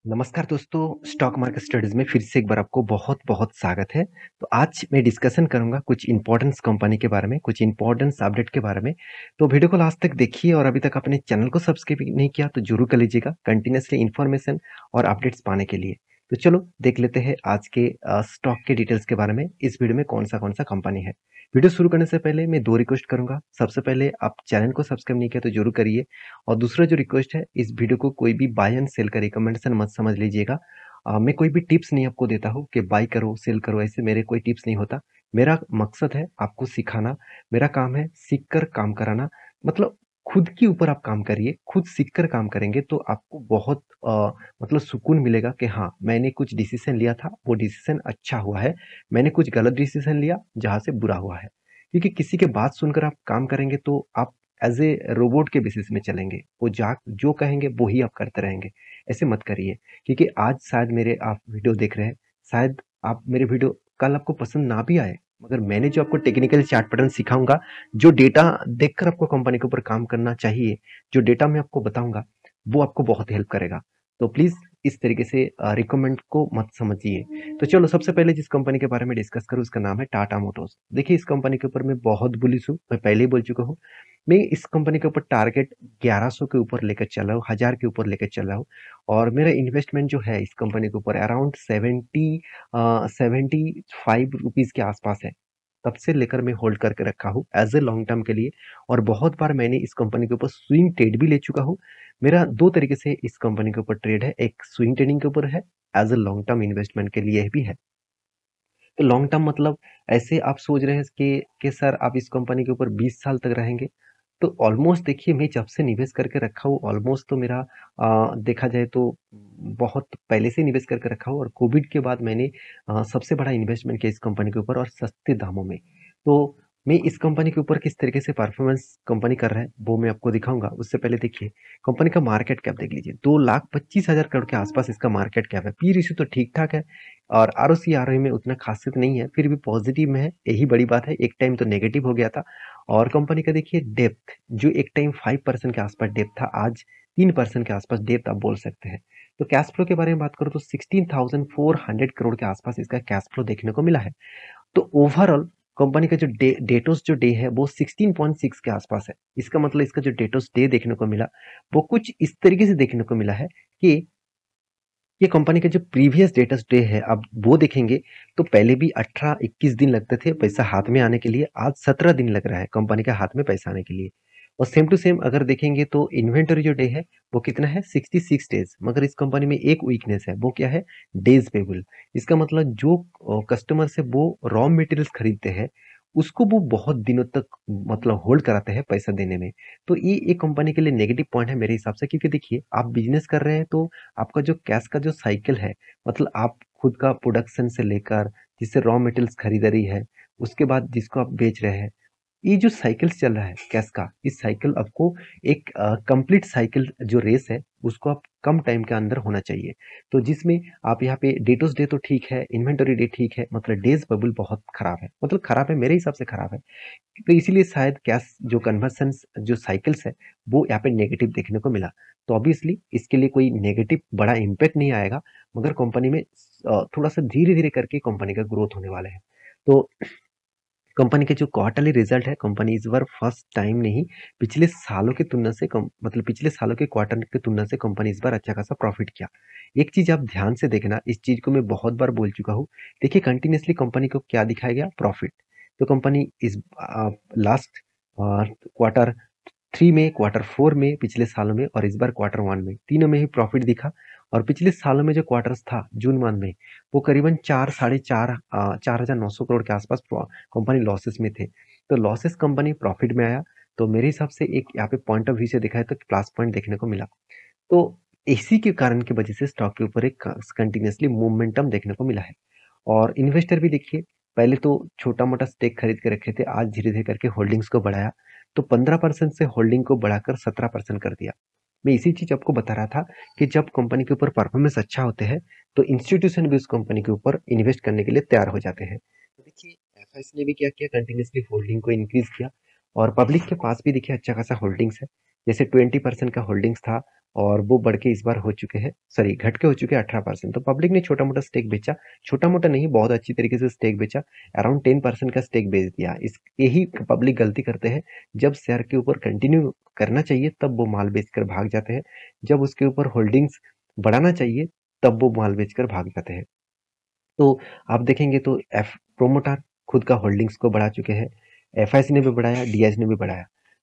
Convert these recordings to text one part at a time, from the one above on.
नमस्कार दोस्तों, stock market studies में फिर से एक बार आपको बहुत-बहुत स्वागत है। तो आज मैं डिस्कशन करूँगा कुछ इम्पोर्टेंस कंपनी के बारे में, कुछ इम्पोर्टेंस अपडेट के बारे में। तो वीडियो को लास्ट तक देखिए और अभी तक अपने चैनल को सब्सक्राइब नहीं किया तो ज़रूर कर लीजिएगा कंटिन्यूअसली इन्फॉर्मेशन और अपडेट्स पाने के लिए। तो चलो देख लेते हैं आज के स्टॉक के डिटेल्स के बारे में, इस वीडियो में कौन-सा कंपनी है। वीडियो शुरू करने से पहले मैं 2 रिक्वेस्ट करूँगा। सबसे पहले आप चैनल को सब्सक्राइब नहीं किया तो ज़रूर करिए और दूसरा जो रिक्वेस्ट है, इस वीडियो को कोई भी बाय एंड सेल का रिकमेंडेशन मत समझ लीजिएगा। मैं कोई भी टिप्स नहीं आपको देता हूँ कि बाय करो, सेल करो, ऐसे मेरे कोई टिप्स नहीं होता। मेरा मकसद है आपको सिखाना, मेरा काम है सीख कर काम कराना। मतलब खुद के ऊपर आप काम करिए, खुद सीख कर काम करेंगे तो आपको बहुत मतलब सुकून मिलेगा कि हाँ, मैंने कुछ डिसीज़न लिया था, वो डिसीज़न अच्छा हुआ है। मैंने कुछ गलत डिसीज़न लिया, जहाँ से बुरा हुआ है। क्योंकि किसी की बात सुनकर आप काम करेंगे तो आप एज़ ए रोबोट के बेसिस में चलेंगे। वो जा जो कहेंगे वो ही आप करते रहेंगे। ऐसे मत करिए क्योंकि आज शायद मेरे आप वीडियो देख रहे हैं, शायद आप मेरे वीडियो कल आपको पसंद ना भी आए, मगर मैंने जो आपको टेक्निकल चार्ट पैटर्न सिखाऊँगा, जो डेटा देखकर आपको कंपनी के ऊपर काम करना चाहिए, जो डेटा मैं आपको बताऊँगा, वो आपको बहुत हेल्प करेगा। तो प्लीज़ इस तरीके से रिकमेंड को मत समझिए। तो चलो सबसे पहले जिस कंपनी के बारे में डिस्कस करूँ उसका नाम है टाटा मोटर्स। देखिए इस कंपनी के ऊपर मैं बहुत बुलिश हूँ, मैं पहले ही बोल चुका हूँ। मैं इस कंपनी के ऊपर टारगेट 1100 के ऊपर लेकर चल रहा हूँ, 1000 के ऊपर लेकर चल रहा हूँ और मेरा इन्वेस्टमेंट जो है इस कंपनी के ऊपर अराउंड 75 रुपीज़ के आसपास है। तब से लेकर मैं होल्ड करके रखा हूँ एज़ अ लॉन्ग टर्म के लिए और बहुत बार मैंने इस कंपनी के ऊपर स्विंग ट्रेड भी ले चुका हूँ। मेरा 2 तरीके से इस कंपनी के ऊपर ट्रेड है, एक स्विंग ट्रेडिंग के ऊपर है, as a long term investment के लिए भी है। तो लॉन्ग टर्म मतलब ऐसे आप सोच रहे हैं कि सर आप इस कंपनी के ऊपर 20 साल तक रहेंगे। तो ऑलमोस्ट देखिए मैं जब से निवेश करके रखा हूँ ऑलमोस्ट तो मेरा देखा जाए तो बहुत पहले से निवेश करके रखा हूँ और कोविड के बाद मैंने सबसे बड़ा इन्वेस्टमेंट किया इस कंपनी के ऊपर और सस्ते दामों में। तो मैं इस कंपनी के ऊपर किस तरीके से परफॉर्मेंस कंपनी कर रहा है वो मैं आपको दिखाऊँगा। उससे पहले देखिए कंपनी का मार्केट कैप देख लीजिए 2,25,000 करोड़ के आसपास इसका मार्केट कैप है। पी रेशियो तो ठीक-ठाक है और आरओसी आरओई में उतना खासियत नहीं है, फिर भी पॉजिटिव में है, यही बड़ी बात है। एक टाइम तो नेगेटिव हो गया था और कंपनी का देखिए डेप्थ जो एक टाइम 5% के आसपास डेप्थ था, आज 3% के आसपास डेप्थ आप बोल सकते हैं। तो कैश फ्लो के बारे में बात करूँ तो 16,400 करोड़ के आसपास इसका कैश फ्लो देखने को मिला है। तो ओवरऑल कंपनी का जो डेटोस जो डे है वो 16.6 के आसपास है। इसका मतलब इसका जो डेटोस डे देखने को मिला, वो कुछ इस तरीके से देखने को मिला है कि ये कंपनी का जो प्रीवियस डेटा डे है आप वो देखेंगे तो पहले भी 18-21 दिन लगते थे पैसा हाथ में आने के लिए, आज 17 दिन लग रहा है कंपनी के हाथ में पैसा आने के लिए। और सेम टू सेम अगर देखेंगे तो इन्वेंटरी जो डे है वो कितना है 66 डेज, मगर इस कंपनी में एक वीकनेस है वो क्या है डेज पेबल। इसका मतलब जो कस्टमर से वो रॉ मटेरियल्स खरीदते हैं उसको वो बहुत दिनों तक मतलब होल्ड कराते हैं पैसा देने में। तो ये एक कंपनी के लिए नेगेटिव पॉइंट है मेरे हिसाब से, क्योंकि देखिए आप बिजनेस कर रहे हैं तो आपका जो कैश का जो साइकिल है, मतलब आप खुद का प्रोडक्शन से लेकर जिससे रॉ मटेरियल्स खरीदारी है, उसके बाद जिसको आप बेच रहे हैं, ये जो साइकिल चल रहा है कैश का, इस साइकिल आपको एक कंप्लीट साइकिल जो रेस है उसको आप कम टाइम के अंदर होना चाहिए। तो जिसमें आप यहाँ पे डेटोस डे तो ठीक है, इन्वेंटरी डे ठीक है, मतलब डेज बबल बहुत खराब है, मतलब खराब है मेरे हिसाब से खराब है। तो इसीलिए शायद कैश जो कन्वर्सन जो साइकिल्स है वो यहाँ पे नेगेटिव देखने को मिला। तो ऑब्वियसली इसके लिए कोई नेगेटिव बड़ा इम्पैक्ट नहीं आएगा, मगर कंपनी में थोड़ा सा धीरे धीरे करके कंपनी का ग्रोथ होने वाला है। तो कंपनी के जो क्वार्टरली रिजल्ट है, कंपनी इस बार फर्स्ट टाइम नहीं पिछले सालों की तुलना से कम, मतलब पिछले सालों के क्वार्टर की तुलना से कंपनी इस बार अच्छा खासा प्रॉफिट किया। एक चीज आप ध्यान से देखना, इस चीज को मैं बहुत बार बोल चुका हूँ। देखिए कंटिन्यूसली कंपनी को क्या दिखाया गया, प्रॉफिट। तो कंपनी इस लास्ट क्वार्टर 3 में, क्वार्टर 4 में पिछले सालों में और इस बार क्वार्टर 1 में, तीनों में ही प्रॉफिट दिखा। और पिछले सालों में जो क्वार्टर्स था जून मंथ में, वो करीबन 4 साढ़े 4 4,900 करोड़ के आसपास कंपनी लॉसेस में थे। तो लॉसेस कंपनी प्रॉफिट में आया। तो मेरे हिसाब से एक यहाँ पे पॉइंट ऑफ व्यू से देखा है तो प्लस पॉइंट देखने को मिला। तो इसी के कारण की वजह से स्टॉक के ऊपर एक कंटिन्यूअसली मोमेंटम देखने को मिला है। और इन्वेस्टर भी देखिए पहले तो छोटा-मोटा स्टेक खरीद के रखे थे, आज धीरे-धीरे करके होल्डिंग्स को बढ़ाया। तो 15% से होल्डिंग को बढ़ाकर 17% कर दिया। मैं इसी चीज़ आपको बता रहा था कि जब कंपनी के ऊपर परफॉर्मेंस अच्छा होते हैं, तो इंस्टीट्यूशन भी उस कंपनी के ऊपर इन्वेस्ट करने के लिए तैयार हो जाते हैं। तो देखिए एफआईएस ने भी क्या किया, कंटिन्यूअसली होल्डिंग को इंक्रीज़ किया और पब्लिक के पास भी देखिए अच्छा खासा होल्डिंग्स है। जैसे 20% का होल्डिंग्स था और वो बढ़ के इस बार हो चुके हैं, सॉरी घट के हो चुके हैं 18%। तो पब्लिक ने छोटा-मोटा स्टेक बेचा, छोटा-मोटा नहीं बहुत अच्छी तरीके से स्टेक बेचा, अराउंड 10% का स्टेक बेच दिया। इस यही पब्लिक गलती करते हैं, जब शेयर के ऊपर कंटिन्यू करना चाहिए तब वो माल बेचकर भाग जाते हैं, जब उसके ऊपर होल्डिंग्स बढ़ाना चाहिए तब वो माल बेचकर भाग जाते हैं। तो आप देखेंगे तो एफ प्रोमोटर खुद का होल्डिंग्स को बढ़ा चुके हैं, एफआईसी ने भी बढ़ाया, डीआईएच ने भी बढ़ाया।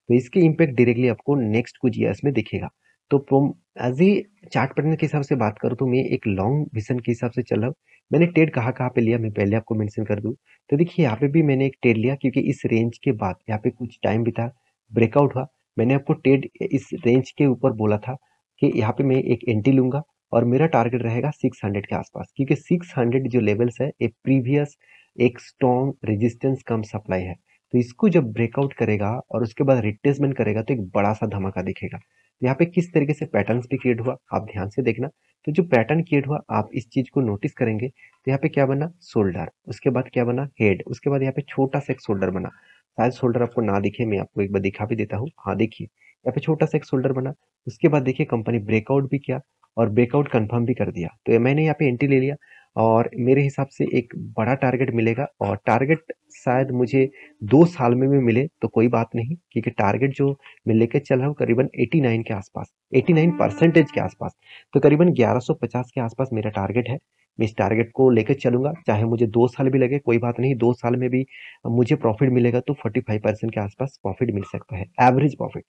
तो इसके इम्पैक्ट डायरेक्टली आपको नेक्स्ट कुछ ईयर्स में दिखेगा। तो प्रोम एज ए चार्ट पैटर्न के हिसाब से बात करूँ तो मैं एक लॉन्ग विजन के हिसाब से चल रहा हूँ। मैंने ट्रेड कहाँ पे लिया मैं पहले आपको मेंशन कर दूँ। तो देखिए यहाँ पे भी मैंने एक ट्रेड लिया क्योंकि इस रेंज के बाद यहाँ पे कुछ टाइम बिता ब्रेकआउट हुआ। मैंने आपको ट्रेड इस रेंज के ऊपर बोला था कि यहाँ पे मैं एक एंट्री लूंगा और मेरा टारगेट रहेगा 600 के आसपास, क्योंकि 600 जो लेवल्स है ये प्रीवियस एक स्ट्रॉन्ग रेजिस्टेंस कम सप्लाई है। तो इसको जब ब्रेकआउट करेगा और उसके बाद रिट्रेसमेंट करेगा तो एक बड़ा सा धमाका दिखेगा। तो यहाँ पे किस तरीके से पैटर्न्स भी क्रिएट हुआ आप ध्यान से देखना। तो जो पैटर्न क्रिएट हुआ आप इस चीज को नोटिस करेंगे तो यहाँ पे क्या बना शोल्डर, उसके बाद क्या बना हेड, उसके बाद यहाँ पे छोटा सा एक शोल्डर बना। शायद शोल्डर आपको ना दिखे, मैं आपको एक बार दिखा भी देता हूँ। हाँ देखिए यहाँ पे छोटा सा एक शोल्डर बना। उसके बाद देखिए कंपनी ब्रेकआउट भी किया और ब्रेकआउट कंफर्म भी कर दिया। तो मैंने यहाँ पे एंट्री ले लिया और मेरे हिसाब से एक बड़ा टारगेट मिलेगा और टारगेट शायद मुझे 2 साल में भी मिले तो कोई बात नहीं, क्योंकि टारगेट जो मैं लेके चल रहा हूँ करीबन 89 के आसपास, 89% के आसपास। तो करीबन 1150 के आसपास मेरा टारगेट है। मैं इस टारगेट को लेकर चलूंगा, चाहे मुझे 2 साल भी लगे कोई बात नहीं। 2 साल में भी मुझे प्रॉफिट मिलेगा तो 45% के आसपास प्रॉफिट मिल सकता है, एवरेज प्रॉफिट।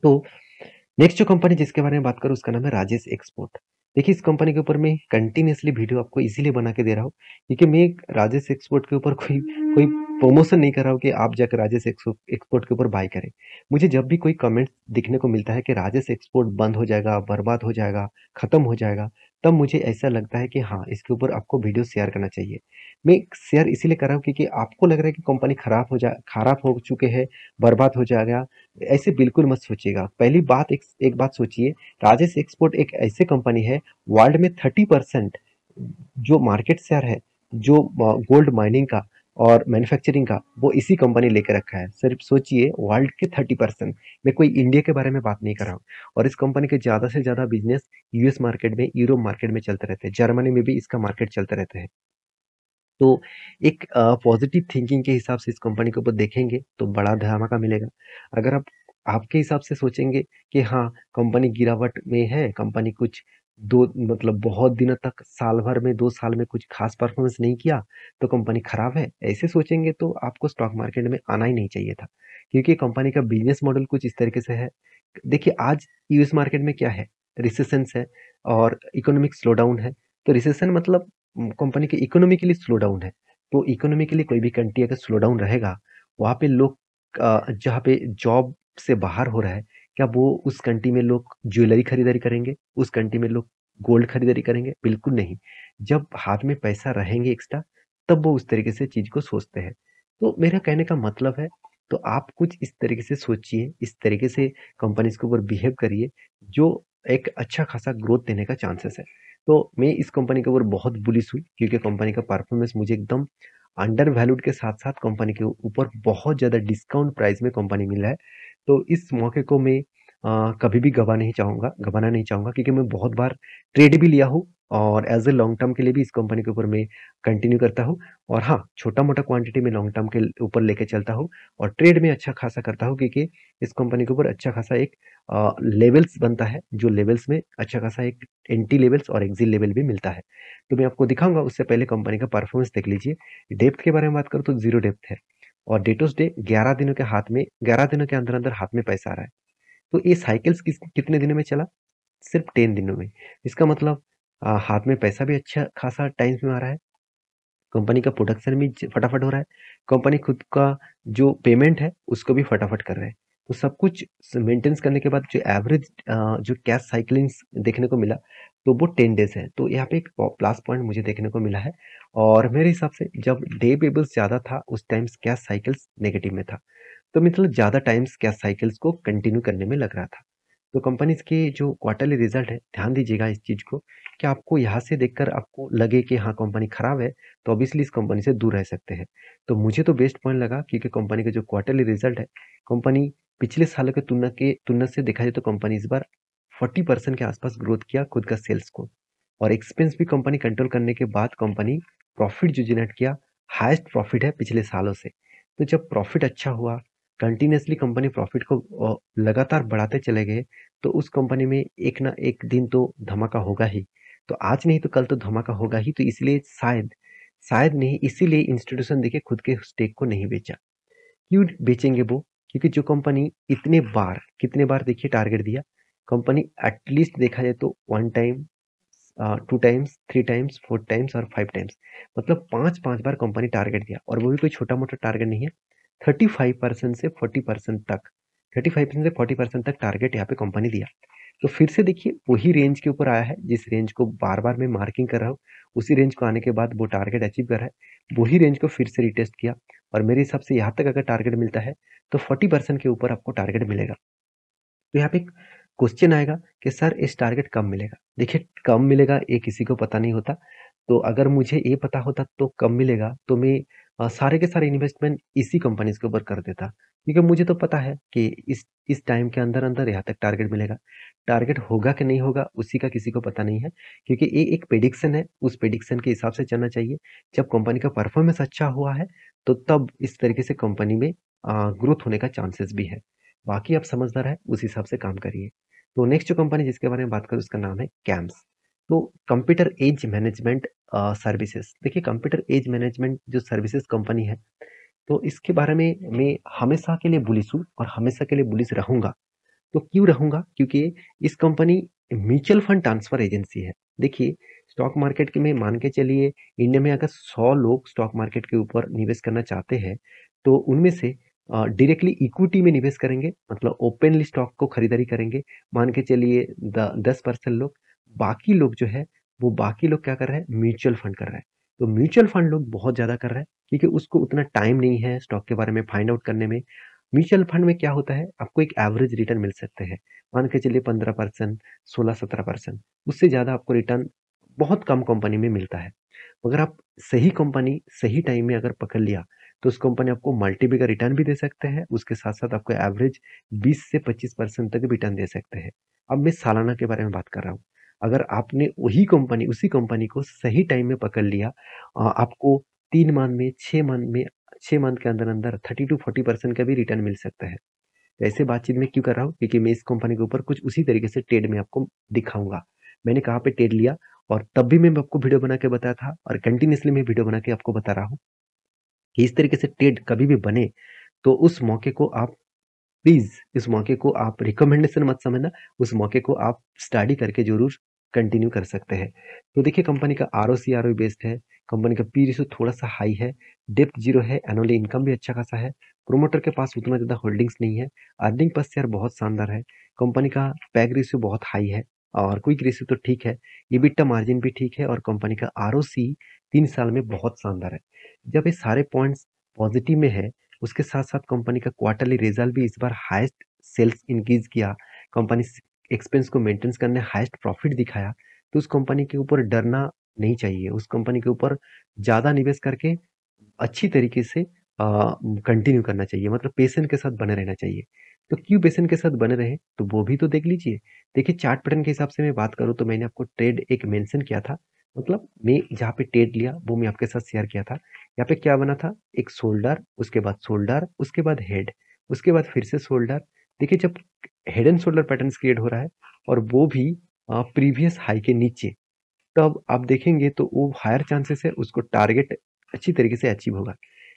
तो नेक्स्ट जो कंपनी जिसके बारे में बात करूँ उसका नाम है राजेश एक्सपोर्ट। देखिए इस कंपनी के ऊपर मैं कंटिन्यूअसली वीडियो आपको इसीलिए बना के दे रहा हूँ क्योंकि मैं एक राजेश एक्सपोर्ट के ऊपर कोई कोई प्रमोशन नहीं कर रहा हूँ कि आप जाकर राजेश एक्सपोर्ट के ऊपर बाय करें। मुझे जब भी कोई कमेंट दिखने को मिलता है कि राजेश एक्सपोर्ट बंद हो जाएगा, बर्बाद हो जाएगा, खत्म हो जाएगा, तब मुझे ऐसा लगता है कि हाँ इसके ऊपर आपको वीडियो शेयर करना चाहिए। मैं शेयर इसीलिए कर रहा हूँ क्योंकि आपको लग रहा है कि कंपनी खराब हो चुके हैं, बर्बाद हो जाएगा, ऐसे बिल्कुल मत सोचिएगा। पहली बात एक बात सोचिए, राजेश एक्सपोर्ट एक ऐसे कंपनी है वर्ल्ड में 30% जो मार्केट शेयर है, जो गोल्ड माइनिंग का और मैन्युफैक्चरिंग का, वो इसी कंपनी लेके रखा है। सिर्फ सोचिए वर्ल्ड के 30%। मैं कोई इंडिया के बारे में बात नहीं कर रहा हूँ। और इस कंपनी के ज्यादा से ज्यादा बिजनेस यूएस मार्केट में, यूरोप मार्केट में चलते रहते हैं, जर्मनी में भी इसका मार्केट चलते रहते हैं। तो एक पॉजिटिव थिंकिंग के हिसाब से इस कंपनी के ऊपर देखेंगे तो बड़ा धमाका मिलेगा। अगर आप आपके हिसाब से सोचेंगे कि हाँ कंपनी गिरावट में है, कंपनी कुछ दो मतलब बहुत दिनों तक साल भर में 2 साल में कुछ खास परफॉर्मेंस नहीं किया तो कंपनी खराब है, ऐसे सोचेंगे तो आपको स्टॉक मार्केट में आना ही नहीं चाहिए था। क्योंकि कंपनी का बिजनेस मॉडल कुछ इस तरीके से है। देखिए आज यूएस मार्केट में क्या है, रिसेशन है और इकोनॉमिक स्लोडाउन है। तो रिसेशन मतलब कंपनी के इकोनॉमिकली स्लो डाउन है। तो इकोनॉमिकली कोई भी कंट्री अगर स्लो डाउन रहेगा, वहाँ पे लोग जहाँ पे जॉब से बाहर हो रहा है, क्या वो उस कंट्री में लोग ज्वेलरी खरीदारी करेंगे? उस कंट्री में लोग गोल्ड खरीदारी करेंगे? बिल्कुल नहीं। जब हाथ में पैसा रहेंगे एक्स्ट्रा, तब वो उस तरीके से चीज को सोचते हैं। तो मेरा कहने का मतलब है, तो आप कुछ इस तरीके से सोचिए, इस तरीके से कंपनीज के ऊपर बिहेव करिए, जो एक अच्छा खासा ग्रोथ देने का चांसेस है। तो मैं इस कंपनी के ऊपर बहुत बुलिश हूँ क्योंकि कंपनी का परफॉर्मेंस मुझे एकदम अंडर वैल्यूड के साथ साथ कंपनी के ऊपर बहुत ज़्यादा डिस्काउंट प्राइस में कंपनी मिल रहा है। तो इस मौके को मैं कभी भी गंवाना नहीं चाहूँगा क्योंकि मैं बहुत बार ट्रेड भी लिया हूँ और एज ए लॉन्ग टर्म के लिए भी इस कंपनी के ऊपर मैं कंटिन्यू करता हूँ। और हाँ छोटा मोटा क्वांटिटी में लॉन्ग टर्म के ऊपर लेके चलता हूँ और ट्रेड में अच्छा खासा करता हूँ क्योंकि इस कंपनी के ऊपर अच्छा खासा एक लेवल्स बनता है, जो लेवल्स में अच्छा खासा एक एंट्री लेवल्स और एग्जिट लेवल भी मिलता है। तो मैं आपको दिखाऊंगा, उससे पहले कंपनी का परफॉर्मेंस देख लीजिए। डेप्थ के बारे में बात करूँ तो जीरो डेप्थ है और डेटोस डे 11 दिनों के हाथ में, 11 दिनों के अंदर अंदर हाथ में पैसा आ रहा है। तो ये साइकिल्स कितने दिनों में चला, सिर्फ 10 दिनों में। इसका मतलब हाथ में पैसा भी अच्छा खासा टाइम में आ रहा है, कंपनी का प्रोडक्शन भी फटाफट हो रहा है, कंपनी खुद का जो पेमेंट है उसको भी फटाफट कर रहा है। तो सब कुछ मेंटेनेंस करने के बाद जो एवरेज जो कैश साइकिलिंग्स देखने को मिला तो वो 10 डेज है। तो यहाँ पे एक प्लस पॉइंट मुझे देखने को मिला है। और मेरे हिसाब से जब डे पेबल्स ज़्यादा था उस टाइम्स कैश साइकिल्स नेगेटिव में था, तो मतलब ज़्यादा टाइम्स कैश साइकिल्स को कंटिन्यू करने में लग रहा था। तो कंपनीज के जो क्वार्टरली रिजल्ट है, ध्यान दीजिएगा इस चीज़ को कि आपको यहाँ से देखकर आपको लगे कि हाँ कंपनी खराब है तो ऑब्वियसली इस कंपनी से दूर रह सकते हैं। तो मुझे तो बेस्ट पॉइंट लगा क्योंकि कंपनी का जो क्वार्टरली रिजल्ट है, कंपनी पिछले सालों के तुलना से देखा जाए तो कंपनी इस बार 40% के आसपास ग्रोथ किया खुद का सेल्स को, और एक्सपेंस भी कंपनी कंट्रोल करने के बाद कंपनी प्रॉफिट जो जनरेट किया, हाईएस्ट प्रॉफिट है पिछले सालों से। तो जब प्रॉफिट अच्छा हुआ, कंटिन्यूअसली कंपनी प्रॉफिट को लगातार बढ़ाते चले गए, तो उस कंपनी में एक ना एक दिन तो धमाका होगा ही। तो आज नहीं तो कल तो धमाका होगा ही, तो इसलिए शायद शायद नहीं, इसीलिए इंस्टीट्यूशन देखिए खुद के स्टेक को नहीं बेचा। क्यों बेचेंगे वो? क्योंकि जो कंपनी इतने बार, कितने बार देखिए टारगेट दिया, कंपनी एटलीस्ट देखा जाए तो 1 टाइम, 2 टाइम्स, 3 टाइम्स, 4 टाइम्स और 5 टाइम्स, मतलब 5-5 बार कंपनी टारगेट दिया, और वो भी कोई छोटा-मोटा टारगेट नहीं है। 35% से 40% तक, 35% से 40% तक टारगेट यहाँ पे कंपनी दिया। तो फिर से देखिए वही रेंज के ऊपर आया है, जिस रेंज को बार-बार मैं मार्किंग कर रहा हूँ, उसी रेंज को आने के बाद वो टारगेट अचीव कर रहा है। वही रेंज को फिर से रिटेस्ट किया, और मेरे हिसाब से यहाँ तक अगर टारगेट मिलता है, तो 40% के ऊपर आपको टारगेट मिलेगा। तो यहाँ पे एक क्वेश्चन आएगा कि सर इस टारगेट कब मिलेगा? देखिए कब मिलेगा ये किसी को पता नहीं होता। तो अगर मुझे ये पता होता तो कब मिलेगा, तो मैं सारे के सारे इन्वेस्टमेंट इसी कंपनीज के ऊपर कर देता। क्योंकि मुझे तो पता है कि इस टाइम के अंदर-अंदर यहाँ तक टारगेट मिलेगा। टारगेट होगा कि नहीं होगा उसी का किसी को पता नहीं है, क्योंकि ये एक प्रेडिक्शन है, उस प्रेडिक्शन के हिसाब से चलना चाहिए। जब कंपनी का परफॉर्मेंस अच्छा हुआ है, तो तब इस तरीके से कंपनी में ग्रोथ होने का चांसेस भी है। बाकी आप समझदार हैं, उस हिसाब से काम करिए। तो नेक्स्ट जो कंपनी जिसके बारे में बात करूँ उसका नाम है कैम्स। तो कंप्यूटर एज मैनेजमेंट सर्विसेज। देखिए कंप्यूटर एज मैनेजमेंट जो सर्विसेज कंपनी है, तो इसके बारे में मैं हमेशा के लिए बुलिश हूँ और हमेशा के लिए बुलिश रहूँगा। तो क्यों रहूँगा? क्योंकि इस company mutual fund transfer agency है। देखिए स्टॉक मार्केट के में मान के चलिए, इंडिया में अगर 100 लोग स्टॉक मार्केट के ऊपर निवेश करना चाहते हैं, तो उनमें से डायरेक्टली इक्विटी में निवेश करेंगे, मतलब ओपनली स्टॉक को खरीदारी करेंगे। मान के चलिए 10% लोग, बाकी लोग जो है वो बाकी लोग क्या कर रहे हैं? म्यूचुअल फंड कर रहे हैं। तो म्यूचुअल फंड लोग बहुत ज़्यादा कर रहे हैं, क्योंकि उसको उतना टाइम नहीं है स्टॉक के बारे में फाइंड आउट करने में। म्यूचुअल फंड में क्या होता है, आपको एक एवरेज रिटर्न मिल सकते हैं। मान के चलिए 15%, 16-17%, उससे ज़्यादा आपको रिटर्न बहुत कम कंपनी में मिलता है। अगर आप सही कंपनी सही टाइम में अगर पकड़ लिया, तो उस कंपनी आपको मल्टीपल का रिटर्न भी दे सकते हैं, उसके साथ साथ आपको एवरेज 20 से 25% तक रिटर्न दे सकते हैं। अब मैं सालाना के बारे में बात कर रहा हूँ। अगर आपने वही कंपनी उसी कंपनी को सही टाइम में पकड़ लिया, आपको 3 मंथ में 6 मंथ के अंदर अंदर 30-40% का भी रिटर्न मिल सकता है। तो ऐसे बातचीत मैं क्यों कर रहा हूँ, क्योंकि मैं इस कंपनी के ऊपर कुछ उसी तरीके से ट्रेड में आपको दिखाऊंगा। मैंने कहाँ पे ट्रेड लिया, और तब भी मैं आपको वीडियो बना के बताया था, और कंटिन्यूअसली मैं वीडियो बना के आपको बता रहा हूँ कि इस तरीके से ट्रेड कभी भी बने, तो उस मौके को आप प्लीज़, इस मौके को आप रिकमेंडेशन मत समझना, उस मौके को आप स्टडी करके ज़रूर कंटिन्यू कर सकते हैं। तो देखिए कंपनी का आरओसी आरओई बेस्ड है, कंपनी का पी रेशियो थोड़ा-सा हाई है, डेब्ट ज़ीरो है, एनुअल इनकम भी अच्छा खासा है, प्रोमोटर के पास उतना ज़्यादा होल्डिंग्स नहीं है, अर्निंग पर शेयर बहुत शानदार है, कंपनी का पैग रेशियो बहुत हाई है, और क्विक रेशियो तो ठीक है, EBITDA मार्जिन भी ठीक है, और कंपनी का आरओसी 3 साल में बहुत शानदार है। जब ये सारे पॉइंट्स पॉजिटिव में है, उसके साथ-साथ कंपनी का क्वार्टरली रिजल्ट भी इस बार हाईएस्ट सेल्स इंक्रीज़ किया, कंपनी एक्सपेंस को मेंटेन करने हाईएस्ट प्रॉफिट दिखाया, तो उस कंपनी के ऊपर डरना नहीं चाहिए। उस कंपनी के ऊपर ज़्यादा निवेश करके अच्छी तरीके से कंटिन्यू करना चाहिए, मतलब पेशेंस के साथ बने रहना चाहिए। तो क्यों पेशेंस के साथ बने रहें, तो वो भी तो देख लीजिए। देखिए चार्ट पैटर्न के हिसाब से मैं बात करूँ, तो मैंने आपको ट्रेड एक मेंशन किया था, मतलब मैं जहाँ पे ट्रेड लिया वो मैं आपके साथ शेयर किया था। यहाँ पे क्या बना था, एक शोल्डर, उसके बाद शोल्डर, उसके बाद हेड, उसके बाद फिर से शोल्डर। देखिए जब head and shoulder pattern create हो रहा है, और वो भी प्रीवियस हाई के नीचे, तब आप देखेंगे तो वो हायर चांसेस है उसको टारगेट अच्छी तरीके से अचीव होगा।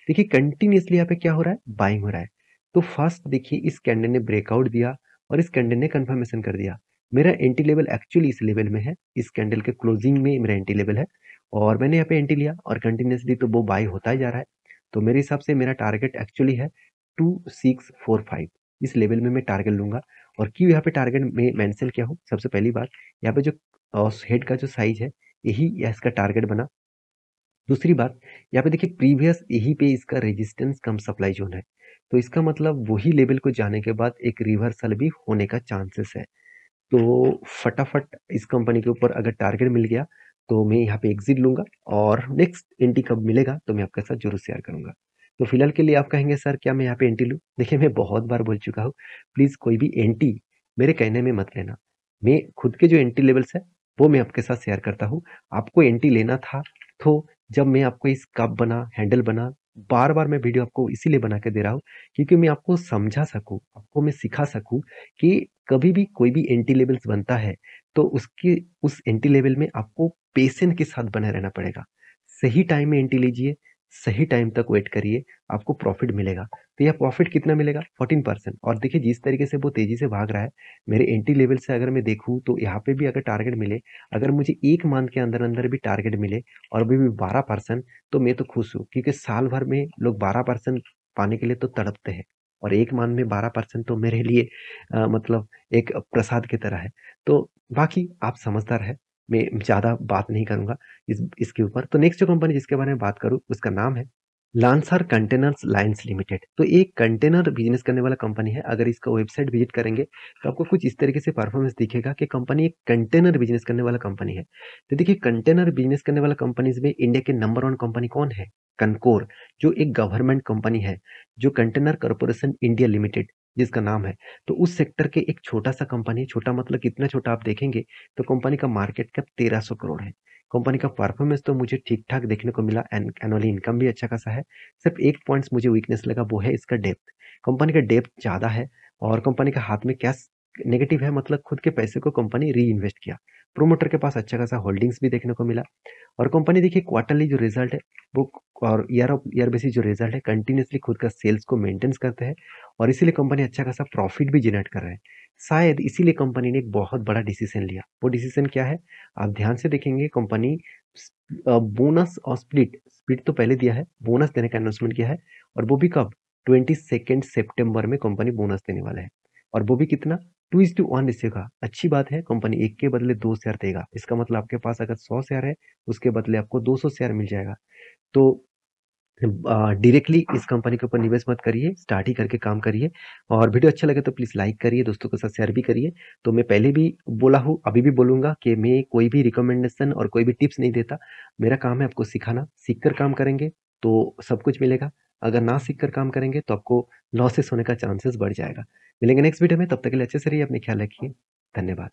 देखिए कंटिन्यूअसली यहाँ पे क्या हो रहा है, बाइंग हो रहा है। तो फर्स्ट देखिए इस कैंडल ने ब्रेकआउट दिया, और इस कैंडल ने कंफर्मेशन कर दिया। मेरा एंटी लेवल एक्चुअली इस लेवल में है, इस कैंडल के क्लोजिंग में मेरा एंटी लेवल है, और मैंने यहाँ पे एंटी लिया, और कंटिन्यूअसली तो वो बाई होता ही जा रहा है। तो मेरे हिसाब से मेरा टारगेट एक्चुअली है 2645, इस लेवल में मैं टारगेट लूंगा। और क्यों यहाँ पे टारगेट में मेंशन किया हूँ, सबसे पहली बात, यहाँ पे जो हेड का जो साइज है, यही इसका टारगेट बना। दूसरी बात, यहाँ पे देखिए प्रीवियस यहीं पे इसका रेजिस्टेंस कम सप्लाई जोन है, तो इसका मतलब वही लेवल को जाने के बाद एक रिवर्सल भी होने का चांसेस है। तो फटाफट इस कंपनी के ऊपर अगर टारगेट मिल गया, तो मैं यहाँ पे एग्जिट लूंगा, और नेक्स्ट एंट्री कब मिलेगा तो मैं आपके साथ जरूर शेयर करूंगा। तो फिलहाल के लिए आप कहेंगे सर क्या मैं यहाँ पे एंट्री लूँ? देखिए मैं बहुत बार बोल चुका हूँ, प्लीज कोई भी एंट्री मेरे कहने में मत लेना। मैं खुद के जो एंट्री लेवल्स है वो मैं आपके साथ शेयर करता हूँ। आपको एंट्री लेना था तो जब मैं आपको इस कप बना, हैंडल बना, बार-बार मैं वीडियो आपको इसीलिए बना के दे रहा हूँ क्योंकि मैं आपको समझा सकूँ, आपको मैं सिखा सकूँ कि कभी भी कोई भी एंट्री लेवल्स बनता है तो उसकी उस एंट्री लेवल में आपको पेशेंस के साथ बने रहना पड़ेगा। सही टाइम में एंट्री लीजिए, सही टाइम तक वेट करिए, आपको प्रॉफिट मिलेगा। तो यह प्रॉफिट कितना मिलेगा? 14% और देखिए जिस तरीके से वो तेज़ी से भाग रहा है, मेरे एंट्री लेवल से अगर मैं देखूँ तो यहाँ पे भी अगर टारगेट मिले, अगर मुझे 1 मंथ के अंदर-अंदर भी टारगेट मिले और अभी भी 12% तो मैं तो खुश हूँ क्योंकि साल भर में लोग 12% पाने के लिए तो तड़पते हैं और 1 मंथ में 12% तो मेरे लिए मतलब एक प्रसाद की तरह है। तो बाकी आप समझदार हैं, मैं ज़्यादा बात नहीं करूँगा इसके ऊपर। तो नेक्स्ट जो कंपनी जिसके बारे में बात करूँ उसका नाम है लांसर कंटेनर्स लाइन्स लिमिटेड। तो ये कंटेनर बिजनेस करने वाला कंपनी है। अगर इसका वेबसाइट विजिट करेंगे तो आपको कुछ इस तरीके से परफॉर्मेंस दिखेगा कि कंपनी एक कंटेनर बिजनेस करने वाला कंपनी है। तो देखिए कंटेनर बिजनेस करने वाला कंपनीज में इंडिया के नंबर 1 कंपनी कौन है? कनकोर, जो एक गवर्नमेंट कंपनी है, जो कंटेनर कॉर्पोरेशन इंडिया लिमिटेड जिसका नाम है। तो उस सेक्टर के एक छोटा-सा कंपनी, छोटा मतलब कितना छोटा आप देखेंगे तो कंपनी का मार्केट कैप 1300 करोड़ है। कंपनी का परफॉर्मेंस तो मुझे ठीक-ठाक देखने को मिला एनुअली इनकम भी अच्छा खासा है। सिर्फ एक पॉइंट्स मुझे वीकनेस लगा वो है इसका डेप्थ। कंपनी का डेप्थ ज़्यादा है और कंपनी का हाथ में कैश नेगेटिव है मतलब खुद के पैसे को कंपनी री-इन्वेस्ट किया। प्रोमोटर के पास अच्छा खासा होल्डिंग्स भी देखने को मिला और कंपनी देखिए क्वार्टरली जो रिजल्ट है वो और ईयर ऑफ ईयर बेसिस जो रिजल्ट है कंटिन्यूअसली खुद का सेल्स को मेंटेन करते हैं और इसीलिए कंपनी अच्छा खासा प्रॉफिट भी जनरेट कर रहा है। शायद इसीलिए कंपनी ने एक बहुत बड़ा डिसीजन लिया। वो डिसीजन क्या है? आप ध्यान से देखेंगे कंपनी बोनस और स्प्लिट स्प्लिट तो पहले दिया है, बोनस देने का अनाउंसमेंट किया है और वो भी कब? 22 सितंबर में कंपनी बोनस देने वाला है और वो भी कितना? 2:1 रेशियो का। अच्छी बात है कंपनी 1 के बदले 2 शेयर देगा। इसका मतलब आपके पास अगर 100 शेयर है, उसके बदले आपको 200 शेयर मिल जाएगा। तो डायरेक्टली इस कंपनी के ऊपर निवेश मत करिए, स्टार्ट ही करके काम करिए और वीडियो अच्छा लगे तो प्लीज़ लाइक करिए, दोस्तों के साथ शेयर भी करिए। तो मैं पहले भी बोला हूँ, अभी भी बोलूँगा कि मैं कोई भी रिकमेंडेशन और कोई भी टिप्स नहीं देता। मेरा काम है आपको सिखाना, सीख कर काम करेंगे तो सब कुछ मिलेगा। अगर ना सीख कर काम करेंगे तो आपको लॉसेस होने का चांसेस बढ़ जाएगा। मिलेंगे नेक्स्ट वीडियो में, तब तक के लिए अच्छे से रहिए, अपना ख्याल रखिए। धन्यवाद।